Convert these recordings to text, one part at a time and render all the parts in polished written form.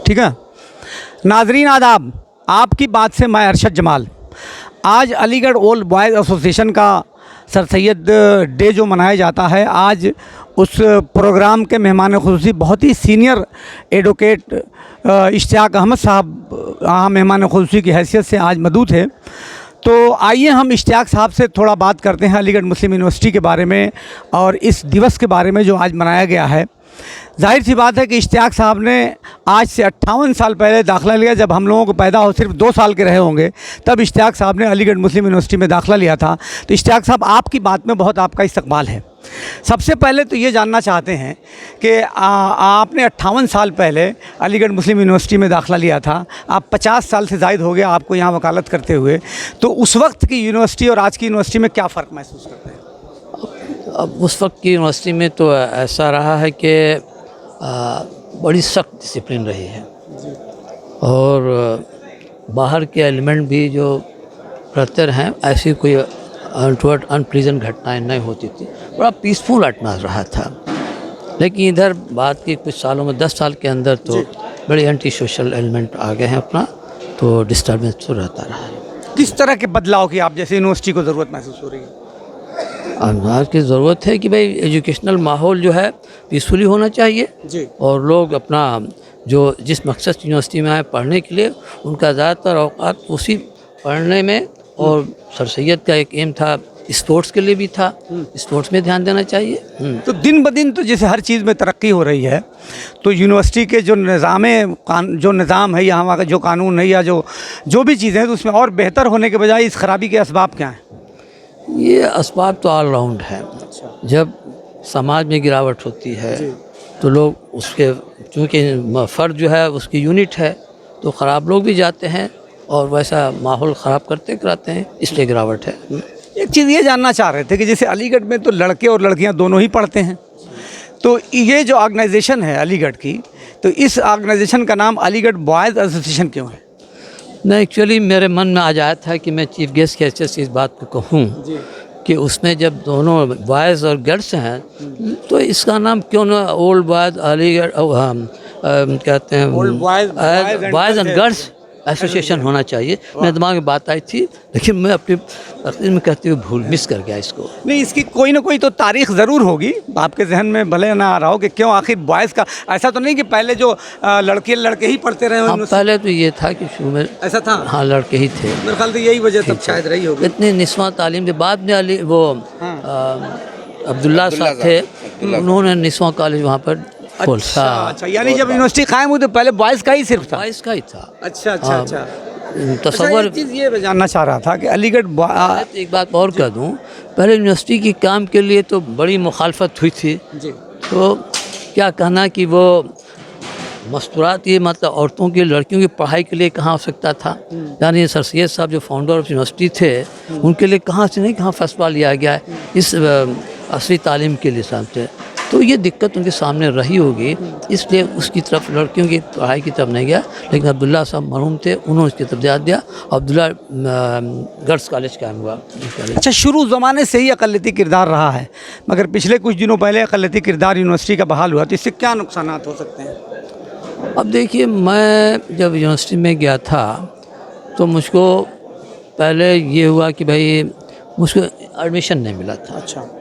ठीक है। नाजरीन आदाब, आपकी बात से मैं अरशद जमाल। आज अलीगढ़ ओल्ड बॉयज़ एसोसिएशन का सर सैयद डे जो मनाया जाता है, आज उस प्रोग्राम के मेहमान खुसूसी बहुत ही सीनियर एडवोकेट इश्तियाक अहमद साहब यहाँ मेहमान खुसूसी की हैसियत से आज मौजूद थे। तो आइए हम इश्तियाक साहब से थोड़ा बात करते हैं अलीगढ़ मुस्लिम यूनिवर्सिटी के बारे में और इस दिवस के बारे में जो आज मनाया गया है। जाहिर सी बात है कि इश्तियाक साहब ने आज से 58 साल पहले दाखिला लिया। जब हम लोगों को पैदा हो सिर्फ 2 साल के रहे होंगे, तब इश्तियाक साहब ने अलीगढ़ मुस्लिम यूनिवर्सिटी में दाखिला लिया था। तो इश्तियाक साहब, आपकी बात में बहुत आपका इस्तकबाल है। सबसे पहले तो ये जानना चाहते हैं कि आपने 58 साल पहले अलीगढ़ मुस्लिम यूनिवर्सिटी में दाखिला लिया था। आप 50 साल से ज़ायद हो गया आपको यहाँ वकालत करते हुए। तो उस वक्त की यूनिवर्सिटी और आज की यूनिवर्सिटी में क्या फ़र्क महसूस करते हैं? अब उस वक्त की यूनिवर्सिटी में तो ऐसा रहा है कि बड़ी सख्त डिसिप्लिन रही है और बाहर के एलिमेंट भी जो रहते हैं, ऐसी कोई अनटूवर्ड अनप्लीजेंट घटनाएं नहीं होती थी। बड़ा पीसफुल एटमॉस्फेयर रहा था। लेकिन इधर बाद के कुछ सालों में 10 साल के अंदर तो बड़े एंटी सोशल एलिमेंट आ गए हैं अपना, तो डिस्टर्बेंस तो रहता रहा है। किस तरह के बदलाव की आप जैसे यूनिवर्सिटी को ज़रूरत महसूस हो रही है? आज की ज़रूरत है कि भाई एजुकेशनल माहौल जो है पीसफुली होना चाहिए जी। और लोग अपना जो जिस मकसद से यूनिवर्सिटी में आए पढ़ने के लिए, उनका ज़्यादातर औकात उसी पढ़ने में, और सर सैयद का एक एम था स्पोर्ट्स के लिए भी था, स्पोर्ट्स में ध्यान देना चाहिए। तो दिन ब दिन तो जैसे हर चीज़ में तरक्की हो रही है, तो यूनिवर्सिटी के जो निज़ाम है, यहाँ का जो कानून है या जो भी चीज़ें हैं, तो उसमें और बेहतर होने के बजाय इस खराबी के असबाब क्या हैं? ये असबाब तो ऑल राउंड है। जब समाज में गिरावट होती है तो लोग उसके, चूँकि फ़र्द जो है उसकी यूनिट है, तो ख़राब लोग भी जाते हैं और वैसा माहौल ख़राब करते कराते हैं, इसलिए गिरावट है। एक चीज़ ये जानना चाह रहे थे कि जैसे अलीगढ़ में तो लड़के और लड़कियां दोनों ही पढ़ते हैं, तो ये जो ऑर्गेनाइजेशन है अलीगढ़ की, तो इस ऑर्गेनाइजेशन का नाम अलीगढ़ बॉयज़ एसोसिएशन क्यों है? नहीं, एक्चुअली मेरे मन में आ जाया था कि मैं चीफ गेस्ट के हैसियत से इस बात को कहूँ कि उसमें जब दोनों बॉयज़ और गर्ल्स हैं, तो इसका नाम क्यों ना ओल्ड बॉयज़ अलीगढ़ कहते हैं, बॉयज़ एंड गर्ल्स एसोसिएशन होना चाहिए। मेरे दिमाग में बात आई थी, लेकिन मैं अपनी तकदीर में कहते हुए मिस कर गया इसको। नहीं, इसकी कोई ना कोई तो तारीख ज़रूर होगी आपके जहन में, भले ना आ रहा हो कि क्यों आखिर बॉयज़ का। ऐसा तो नहीं कि पहले जो लड़के ही पढ़ते रहे? हाँ, पहले तो ये था कि शुरू में ऐसा था, हाँ, लड़के ही थे। मेरे ख्याल से यही वजह तब शायद रही होगी। इतनी निस्वां तालीम के बाद में अली वो अब्दुल्ला साहब थे, उन्होंने निस्वां कॉलेज वहाँ पर खोला। अच्छा, यानी जब यूनिवर्सिटी कायम हुई तो पहले बॉयज़ का ही सिर्फ था? बॉयज़ का ही था। अच्छा अच्छा अच्छा। तस्वर एक चीज़ ये मैं जानना चाह रहा था कि अलीगढ़ एक बात और कह दूँ, पहले यूनिवर्सिटी की काम के लिए तो बड़ी मुखालफत हुई थी जी। तो क्या कहना कि वो मस्तूरात, ये मतलब औरतों की, लड़कियों की पढ़ाई के लिए कहाँ हो सकता था। यानी सर सैयद साहब जो फाउंडर ऑफ यूनिवर्सिटी थे, उनके लिए कहाँ से नहीं कहाँ फैसला लिया गया है इस असली तालीम के लिए सामने। तो ये दिक्कत उनके सामने रही होगी, इसलिए उसकी तरफ, लड़कियों की पढ़ाई की तरफ नहीं गया। लेकिन अब्दुल्ला साहब मरहूम थे, उन्होंने उसकी तरफ ध्यान दिया। अब्दुल्ला गर्ल्स कॉलेज कायम हुआ। अच्छा, शुरू ज़माने से ही अक़लियती किरदार रहा है, मगर पिछले कुछ दिनों पहले अक़लियती किरदार यूनिवर्सिटी का बहाल हुआ, तो इससे क्या नुकसानात हो सकते हैं? अब देखिए, मैं जब यूनिवर्सिटी में गया था तो मुझको पहले ये हुआ कि भाई मुझको एडमिशन नहीं मिला था। अच्छा।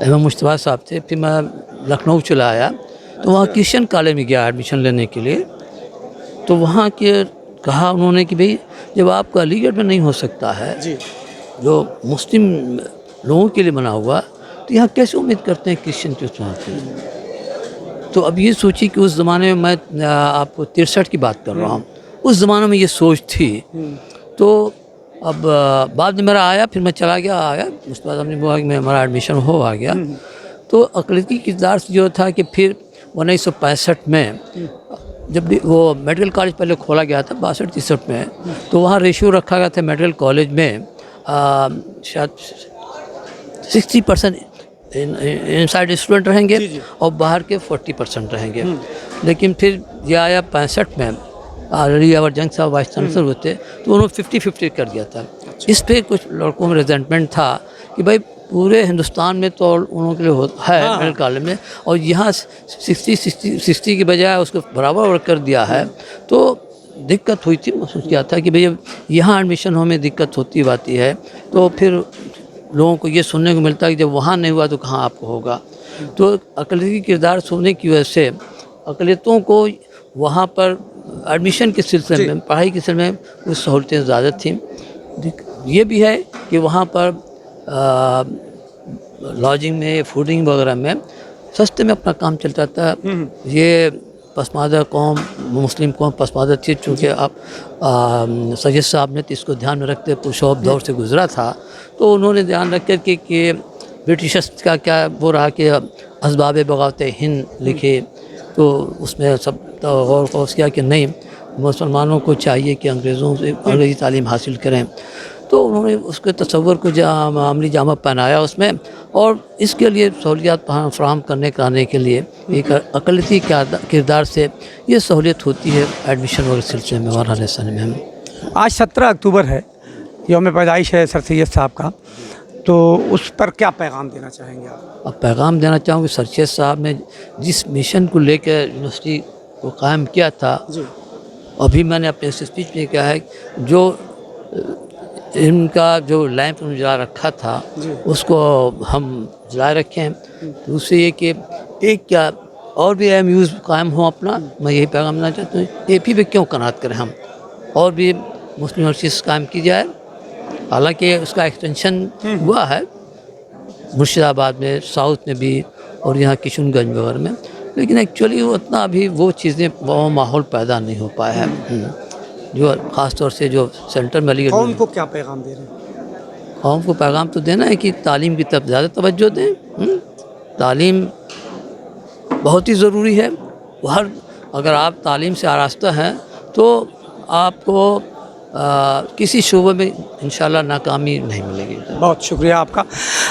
एवं मुश्तबा साहब थे, फिर मैं लखनऊ चला आया, तो वहाँ क्रिश्चियन कॉलेज में गया एडमिशन लेने के लिए। तो वहाँ के कहा उन्होंने कि भाई जब आपका अलीगढ़ में नहीं हो सकता है जी, जो मुस्लिम लोगों के लिए बना हुआ, तो यहाँ कैसे उम्मीद करते हैं क्रिश्चियन के वहाँ पे। तो अब ये सोचिए कि उस ज़माने में, मैं आपको 63 की बात कर रहा हूँ, उस ज़माने में ये सोच थी। तो अब बाद में मेरा आया, फिर मैं चला गया, आया उसके बाद हमने बोला कि मैं हमारा एडमिशन हो आ गया। तो अक़लियती किरदार जो था कि फिर 1965 में जब भी वो मेडिकल कॉलेज पहले खोला गया था 62-63 में, तो वहाँ रेशियो रखा गया था मेडिकल कॉलेज में शायद 60% इनसाइड स्टूडेंट रहेंगे और बाहर के 40% रहेंगे। लेकिन फिर ये आया 65 में, अली अवर जंग साहब वाइस चांसलर होते, तो उन्होंने 50-50 कर दिया था। इस पर कुछ लड़कों में रिजेंटमेंट था कि भाई पूरे हिंदुस्तान में तो उन के लिए है मेडिकल कॉलेज में, और यहाँ 60 की बजाय उसको बराबर कर दिया है। तो दिक्कत हुई थी, महसूस किया था कि भैया यहाँ एडमिशन होने में दिक्कत होती बाती है। तो फिर लोगों को ये सुनने को मिलता है कि जब वहाँ नहीं हुआ तो कहाँ आपको होगा। तो अक़लियती किरदार सुनने की वजह से अक़लियतों को वहाँ पर एडमिशन के सिलसिले में, पढ़ाई के सिलसिले में कुछ सहूलतें ज़्यादा थीं। ये भी है कि वहाँ पर लॉजिंग में, फूडिंग वगैरह में सस्ते में अपना काम चलता था। ये पसमानदा कौम, मुस्लिम कौम पसमानदा थी, चूँकि आप सैयद साहब ने तो इसको ध्यान में रखते पुशौब दौर से गुजरा था, तो उन्होंने ध्यान रख कर कि ब्रिटिशर्स का क्या वो रहा कि असबाब बगावत हिंद लिखे, तो उसमें सब गौर ख़ौस किया कि नहीं, मुसलमानों को चाहिए कि अंग्रेज़ों से अंग्रेज़ी तालीम हासिल करें। तो उन्होंने उसके तस्वर को अमली जामा पहनाया उसमें, और इसके लिए सहूलियात फराहम करने के लिए एक अक़लियती किरदार से ये सहूलियत होती है एडमिशन वगैरह सिलसिले में हमारे सन में। आज 17 अक्टूबर है, यौम पैदाइश है सर सैयद साहब का, तो उस पर क्या पैगाम देना चाहेंगे आप? अब पैगाम देना चाहूँगी, सर सैयद साहब ने जिस मिशन को लेकर यूनिवर्सिटी को कायम किया था, अभी मैंने अपने स्पीच में कहा है, जो इनका जो लैंप जला रखा था उसको हम जलाए रखें। तो उससे ये कि एक क्या और भी एमयूज़ कायम हो अपना, मैं यही पैगाम देना चाहता हूँ। AP पे क्यों कनात करें हम, और भी मुस्लिम यूनिवर्सिटीज़ कायम की जाए। हालांकि उसका एक्सटेंशन हुआ है मुर्शिदाबाद में, साउथ में भी, और यहाँ किशनगंज वगैरह में, लेकिन एक्चुअली उतना अभी वो चीज़ें, वो माहौल पैदा नहीं हो पाया है, जो ख़ास तौर से जो सेंटर में अलीगढ़। कौम को क्या पैगाम दे रहे हैं? कौम को पैगाम तो देना है कि तालीम की तरफ ज़्यादा तवज्जो दें। तालीम बहुत ही ज़रूरी है। अगर आप तालीम से आरास्ता हैं तो आपको किसी शोबे में इंशाल्लाह नाकामी नहीं मिलेगी। बहुत शुक्रिया आपका।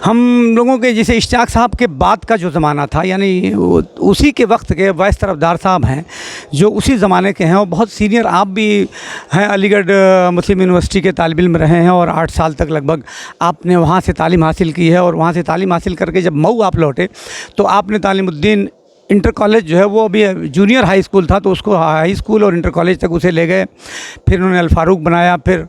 हम लोगों के जैसे इश्तियाक साहब के बाद का जो ज़माना था, यानी उसी के वक्त के वैस तरफदार साहब हैं जो उसी ज़माने के हैं, और बहुत सीनियर आप भी हैं, अलीगढ़ मुस्लिम यूनिवर्सिटी के तालिब इल्म रहे हैं, और 8 साल तक लगभग आपने वहाँ से तालीम हासिल की है। और वहाँ से तालीम हासिल करके जब मऊ आप लौटे तो आपने तालीमुद्दीन इंटर कॉलेज जो है वो अभी जूनियर हाई स्कूल था, तो उसको हाई स्कूल और इंटर कॉलेज तक उसे ले गए। फिर उन्होंने अल फारूक बनाया, फिर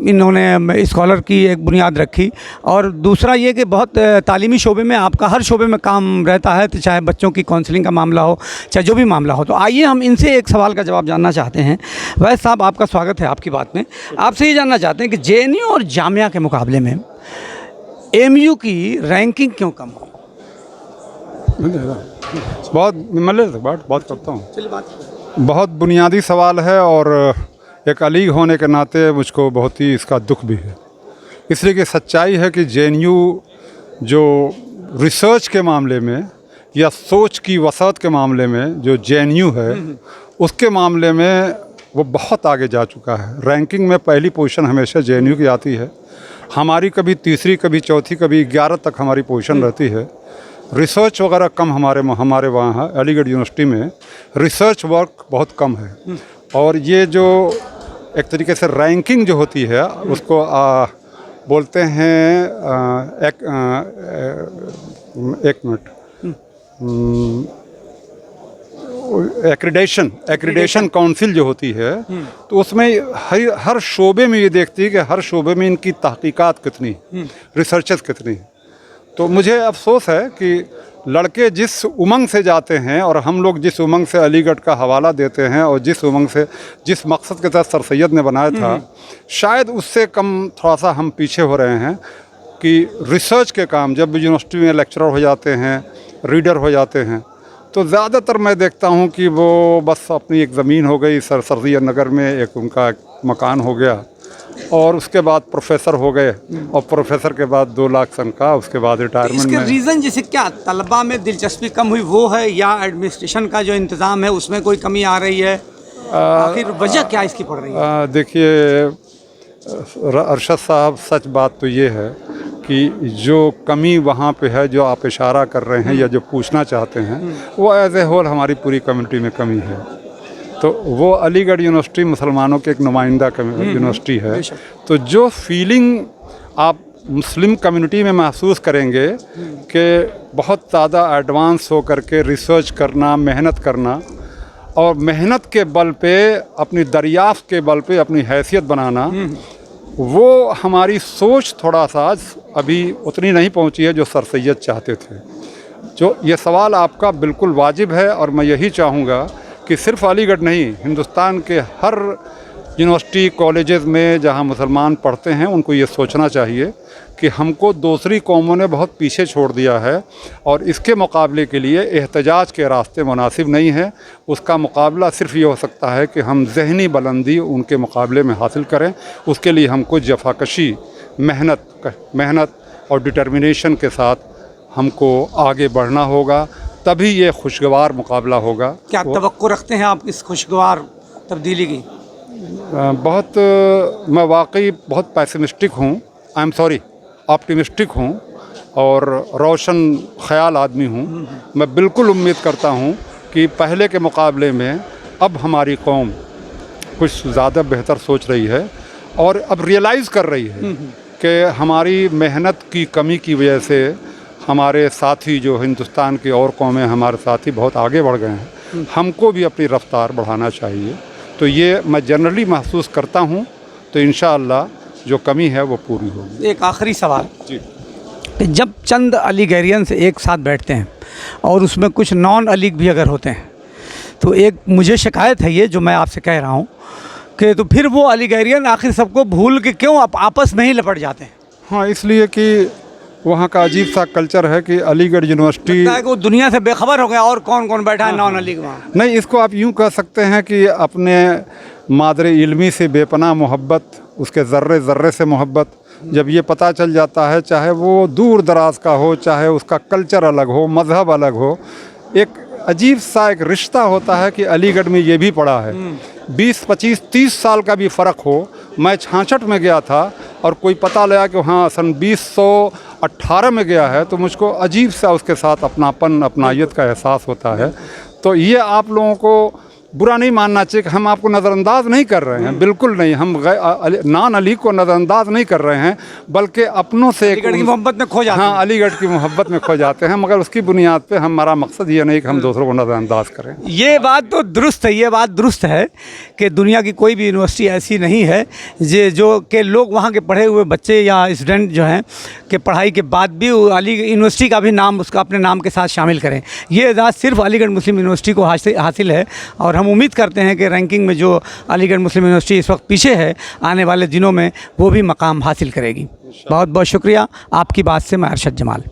इन्होंने स्कॉलर की एक बुनियाद रखी। और दूसरा ये कि बहुत तालीमी शोबे में आपका हर शोबे में काम रहता है, तो चाहे बच्चों की काउंसलिंग का मामला हो, चाहे जो भी मामला हो। तो आइए हम इनसे एक सवाल का जवाब जानना चाहते हैं। वैस साहब, आपका स्वागत है आपकी बात में। आपसे ये जानना चाहते हैं कि JNU और जामिया के मुकाबले में MU की रैंकिंग क्यों कम हो? बात करता हूँ। बहुत बुनियादी सवाल है, और एक अलीग होने के नाते मुझको बहुत ही इसका दुख भी है, इसलिए कि सच्चाई है कि JNU जो रिसर्च के मामले में या सोच की वसात के मामले में जो JNU है, उसके मामले में वो बहुत आगे जा चुका है। रैंकिंग में पहली पोजीशन हमेशा JNU की आती है। हमारी कभी तीसरी, कभी चौथी, कभी 11 तक हमारी पोजीशन रहती है। रिसर्च वगैरह कम हमारे वहाँ है। अलीगढ़ यूनिवर्सिटी में रिसर्च वर्क बहुत कम है, और ये जो एक तरीके से रैंकिंग जो होती है उसको बोलते हैं एक मिनट, एक्रीडेशन काउंसिल जो होती है, तो उसमें हर शोबे में ये देखती है कि हर शोबे में इनकी तहकीकात कितनी, रिसर्चेस कितनी। तो मुझे अफसोस है कि लड़के जिस उमंग से जाते हैं और हम लोग जिस उमंग से अलीगढ़ का हवाला देते हैं और जिस उमंग से, जिस मकसद के तहत सर सैयद ने बनाया था, शायद उससे कम थोड़ा सा हम पीछे हो रहे हैं कि रिसर्च के काम जब यूनिवर्सिटी में लेक्चरर हो जाते हैं, रीडर हो जाते हैं, तो ज़्यादातर मैं देखता हूँ कि वो बस अपनी एक ज़मीन हो गई सर सैयद नगर में, एक उनका मकान हो गया, और उसके बाद प्रोफेसर हो गए, और प्रोफेसर के बाद 2 लाख तनख्वाह, उसके बाद रिटायरमेंट में। इसके रीज़न जैसे क्या तलबा में दिलचस्पी कम हुई वो है, या एडमिनिस्ट्रेशन का जो इंतज़ाम है उसमें कोई कमी आ रही है? आखिर वजह क्या इसकी पड़ रही है? देखिए अरशद साहब, सच बात तो ये है कि जो कमी वहाँ पे है, जो आप इशारा कर रहे हैं या जो पूछना चाहते हैं, वो एज ए होल हमारी पूरी कम्युनिटी में कमी है। तो वो अलीगढ़ यूनिवर्सिटी मुसलमानों के एक नुमाइंदा यूनिवर्सिटी है, तो जो फीलिंग आप मुस्लिम कम्युनिटी में महसूस करेंगे कि बहुत ज़्यादा एडवांस हो करके रिसर्च करना, मेहनत करना और मेहनत के बल पे, अपनी दरियाफ्त के बल पे अपनी हैसियत बनाना, वो हमारी सोच थोड़ा सा अभी उतनी नहीं पहुंची है जो सर सैयद चाहते थे। जो ये सवाल आपका बिल्कुल वाजिब है और मैं यही चाहूँगा कि सिर्फ अलीगढ़ नहीं, हिंदुस्तान के हर यूनिवर्सिटी कॉलेजेस में जहाँ मुसलमान पढ़ते हैं उनको ये सोचना चाहिए कि हमको दूसरी कौमों ने बहुत पीछे छोड़ दिया है और इसके मुकाबले के लिए एहतजाज के रास्ते मुनासिब नहीं है। उसका मुकाबला सिर्फ ये हो सकता है कि हम ज़हनी बुलंदी उनके मुकाबले में हासिल करें। उसके लिए हमको जफाकशी, मेहनत और डिटर्मिनेशन के साथ हमको आगे बढ़ना होगा, तभी ये खुशगवार मुकाबला होगा। क्या तवक्को रखते हैं आप इस खुशगवार तब्दीली की? मैं वाकई बहुत पैसिमिस्टिक हूँ, आई एम सॉरी, ऑप्टिमिस्टिक हूँ और रोशन ख्याल आदमी हूँ। मैं बिल्कुल उम्मीद करता हूँ कि पहले के मुकाबले में अब हमारी कौम कुछ ज़्यादा बेहतर सोच रही है और अब रियलाइज़ कर रही है कि हमारी मेहनत की कमी की वजह से हमारे साथी जो हिंदुस्तान की और कौमें, हमारे साथी बहुत आगे बढ़ गए हैं। हमको भी अपनी रफ्तार बढ़ाना चाहिए। तो ये मैं जनरली महसूस करता हूँ। तो इंशाअल्लाह जो कमी है वो पूरी होगी। एक आखिरी सवाल जी, कि जब चंद अलीगैरियंस एक साथ बैठते हैं और उसमें कुछ नॉन अलीग भी अगर होते हैं, तो एक मुझे शिकायत है ये जो मैं आपसे कह रहा हूँ कि तो फिर वो अलीगैरियन आखिर सबको भूल के क्यों आपस में ही लपट जाते हैं? हाँ, इसलिए कि वहाँ का अजीब सा कल्चर है कि अलीगढ़ यूनिवर्सिटी, लगता है कि वो दुनिया से बेखबर हो गया और कौन कौन बैठा है नॉन अलीग वहाँ। नहीं, इसको आप यूँ कह सकते हैं कि अपने मादरे इल्मी से बेपनाह मोहब्बत, उसके ज़र्रे ज़र्रे से मोहब्बत जब ये पता चल जाता है, चाहे वो दूर दराज का हो, चाहे उसका कल्चर अलग हो, मज़हब अलग हो, एक अजीब सा एक रिश्ता होता है कि अलीगढ़ में ये भी पड़ा है। 20, 25, 30 साल का भी फ़र्क हो। मैं 66 में गया था और कोई पता लगा कि हाँ सन 2018 में गया है, तो मुझको अजीब सा उसके साथ अपनापन, अपनायत का एहसास होता है। तो ये आप लोगों को बुरा नहीं मानना चाहिए कि हम आपको नज़रअंदाज नहीं कर रहे हैं, बिल्कुल नहीं। हम नॉन अली को नज़रअंदाज नहीं कर रहे हैं, बल्कि अपनों से अलीगढ़ की मोहब्बत में खो जाते हैं। हाँ, अलीगढ़ की मोहब्बत में खो जाते हैं, मगर उसकी बुनियाद पे हमारा मकसद ये नहीं कि हम दूसरों को नज़रअंदाज करें। ये बात तो दुरुस्त है, ये बात दुरुस्त है कि दुनिया की कोई भी यूनिवर्सिटी ऐसी नहीं है जो कि लोग वहाँ के पढ़े हुए बच्चे या स्टूडेंट जो हैं कि पढ़ाई के बाद भी अली यूनिवर्सिटी का भी नाम उसका अपने नाम के साथ शामिल करें। ये एजाज़ सिर्फ अलीगढ़ मुस्लिम यूनिवर्सिटी को हासिल है और हम उम्मीद करते हैं कि रैंकिंग में जो अलीगढ़ मुस्लिम यूनिवर्सिटी इस वक्त पीछे है, आने वाले दिनों में वो भी मकाम हासिल करेगी। बहुत बहुत शुक्रिया। आपकी बात से मैं अरशद जमाल।